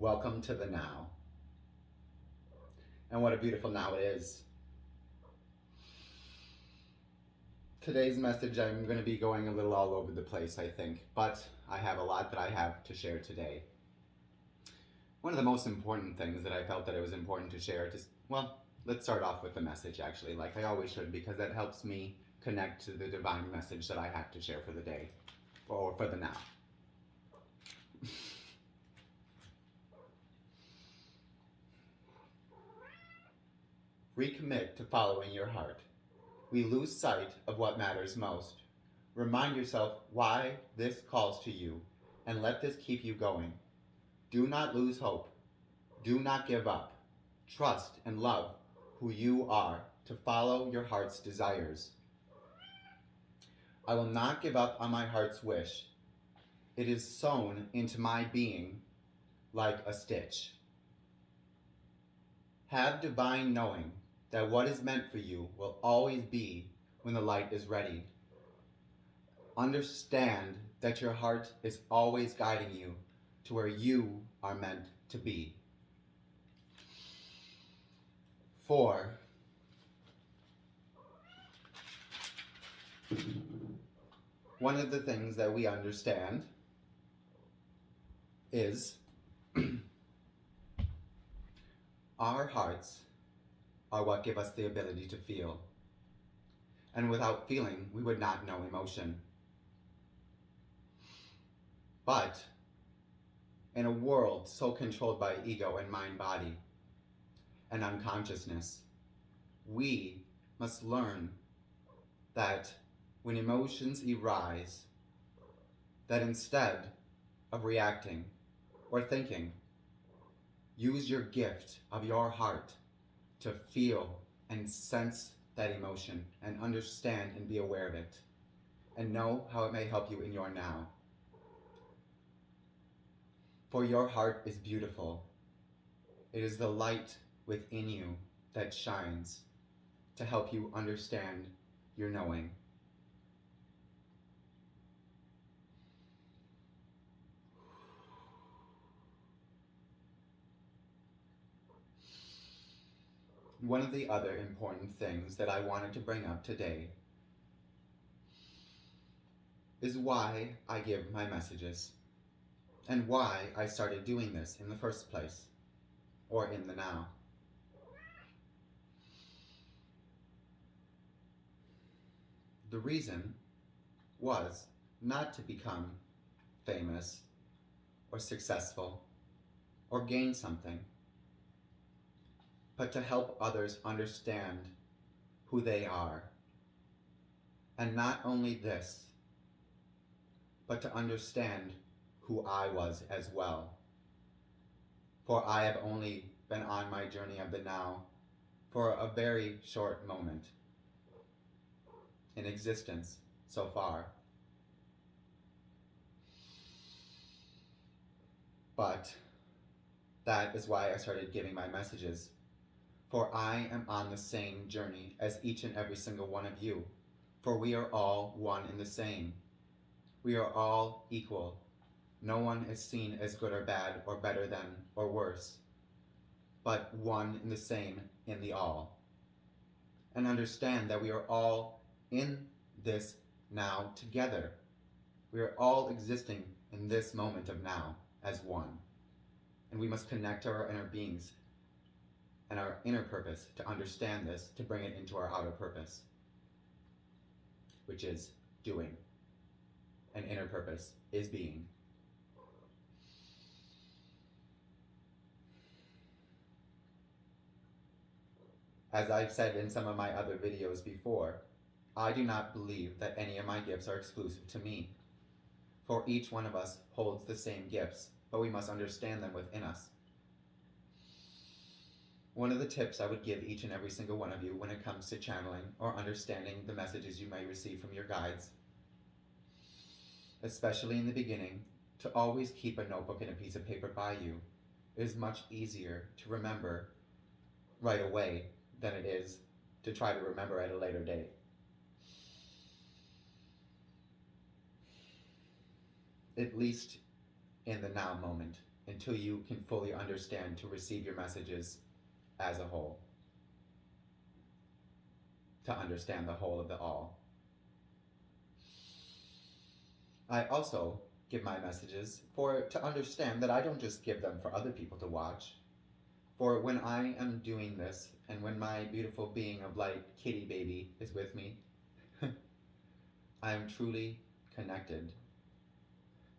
Welcome to the now. And what a beautiful now it is. Today's message, I'm going to be going a little all over the place, I think, but I have a lot that I have to share today. One of the most important things that I felt that it was important to share, let's start off with the message actually, like I always should, because that helps me connect to the divine message that I have to share for the day, or for the now. Recommit to following your heart. We lose sight of what matters most. Remind yourself why this calls to you, and let this keep you going. Do not lose hope. Do not give up. Trust and love who you are to follow your heart's desires. I will not give up on my heart's wish. It is sewn into my being like a stitch. Have divine knowing that what is meant for you will always be when the light is ready. Understand that your heart is always guiding you to where you are meant to be. 4. One of the things that we understand is our hearts are what give us the ability to feel. And without feeling, we would not know emotion. But in a world so controlled by ego and mind-body and unconsciousness, we must learn that when emotions arise, that instead of reacting or thinking, use your gift of your heart to feel and sense that emotion and understand and be aware of it, and know how it may help you in your now. For your heart is beautiful. It is the light within you that shines to help you understand your knowing. One of the other important things that I wanted to bring up today is why I give my messages and why I started doing this in the first place, or in the now. The reason was not to become famous or successful or gain something, but to help others understand who they are. And not only this, but to understand who I was as well. For I have only been on my journey of the now for a very short moment in existence so far. But that is why I started giving my messages. For I am on the same journey as each and every single one of you. For we are all one and the same. We are all equal. No one is seen as good or bad or better than or worse, but one and the same in the all. And understand that we are all in this now together. We are all existing in this moment of now as one. And we must connect to our inner beings and our inner purpose to understand this, to bring it into our outer purpose, which is doing. And inner purpose is being. As I've said in some of my other videos before, I do not believe that any of my gifts are exclusive to me. For each one of us holds the same gifts, but we must understand them within us. One of the tips I would give each and every single one of you when it comes to channeling or understanding the messages you may receive from your guides, especially in the beginning, to always keep a notebook and a piece of paper by you. It is much easier to remember right away than it is to try to remember at a later date. At least in the now moment, until you can fully understand to receive your messages as a whole, to understand the whole of the all. I also give my messages to understand that I don't just give them for other people to watch. For when I am doing this, and when my beautiful being of light, kitty baby, is with me, I am truly connected.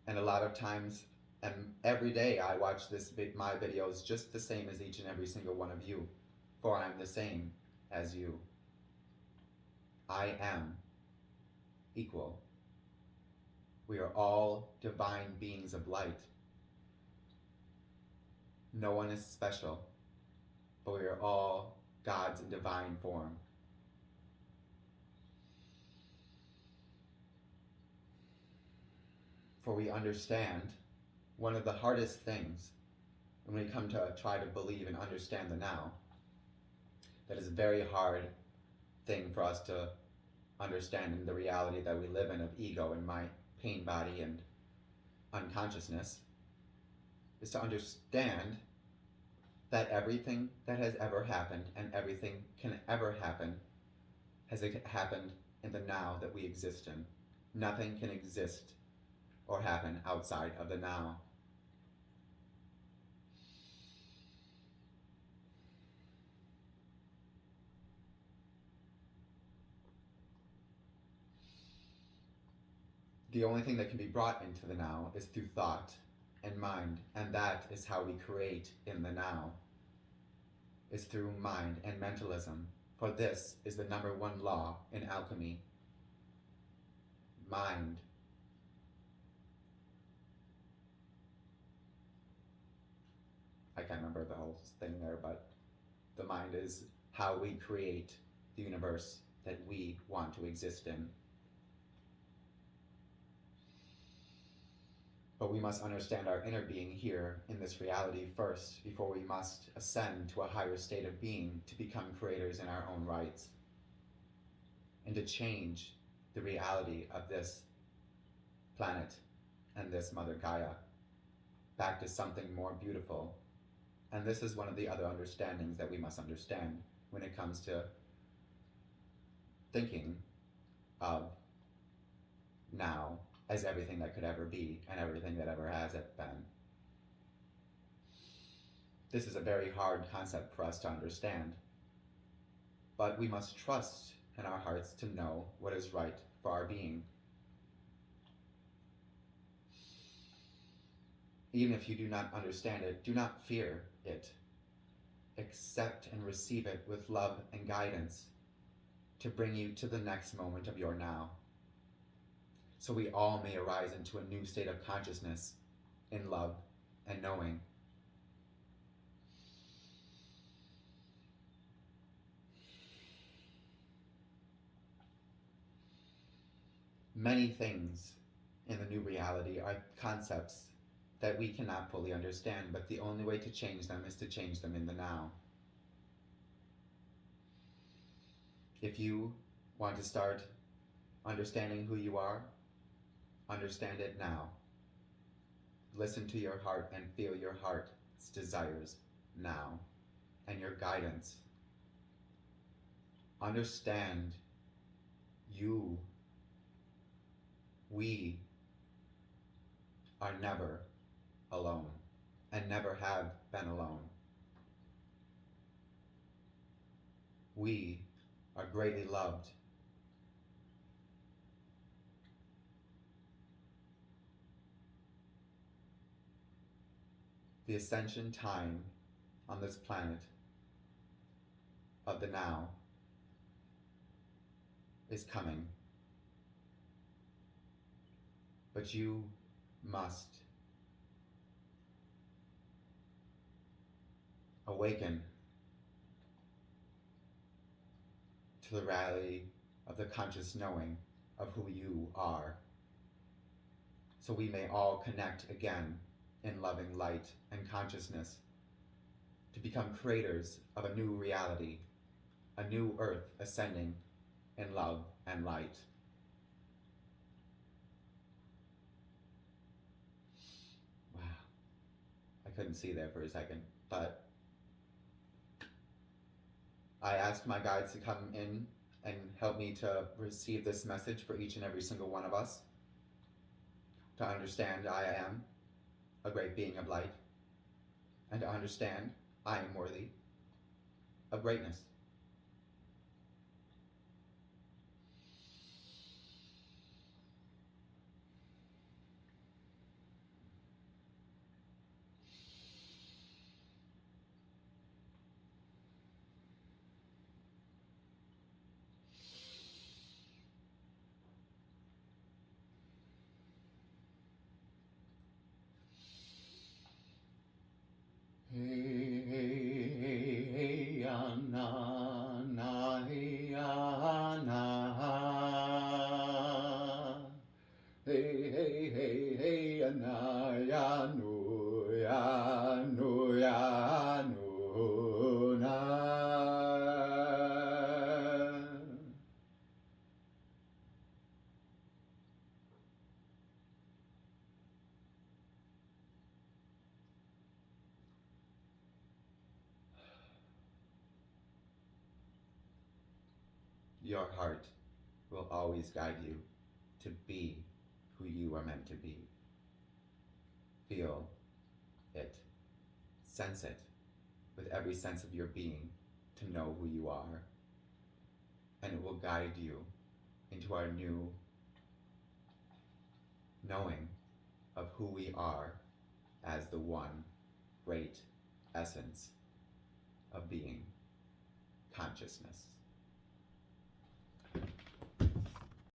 And a lot of times, and every day I watch my videos just the same as each and every single one of you, for I am the same as you. I am equal. We are all divine beings of light. No one is special, but we are all God's divine form. For we understand one of the hardest things when we come to try to believe and understand the now, that is a very hard thing for us to understand in the reality that we live in of ego and my pain body and unconsciousness, is to understand that everything that has ever happened and everything can ever happen has happened in the now that we exist in. Nothing can exist or happen outside of the now. The only thing that can be brought into the now is through thought and mind, and that is how we create in the now, is through mind and mentalism. For this is the number one law in alchemy. Mind. I can't remember the whole thing there, but the mind is how we create the universe that we want to exist in. But we must understand our inner being here in this reality first, before we must ascend to a higher state of being to become creators in our own rights, and to change the reality of this planet and this Mother Gaia back to something more beautiful. And this is one of the other understandings that we must understand when it comes to thinking of now as everything that could ever be and everything that ever has been. This is a very hard concept for us to understand, but we must trust in our hearts to know what is right for our being. Even if you do not understand it, do not fear it. Accept and receive it with love and guidance to bring you to the next moment of your now, so we all may arise into a new state of consciousness in love and knowing. Many things in the new reality are concepts that we cannot fully understand, but the only way to change them is to change them in the now. If you want to start understanding who you are, understand it now. Listen to your heart and feel your heart's desires now and your guidance. Understand we are never alone and never have been alone. We are greatly loved. The ascension time on this planet of the now is coming. But you must awaken to the reality of the conscious knowing of who you are, so we may all connect again in loving light and consciousness to become creators of a new reality, a new earth ascending in love and light. Wow. I couldn't see there for a second, but I asked my guides to come in and help me to receive this message for each and every single one of us, to understand I am a great being of light, and to understand I am worthy of greatness. Hey, hey, hey, hey, na, na, hey, na. Hey, hey, hey, hey, na, ya, no, ya, no, ya, no, na. Your heart will always guide you to be who you are meant to be. Feel it, sense it with every sense of your being to know who you are. And it will guide you into our new knowing of who we are as the one great essence of being, consciousness.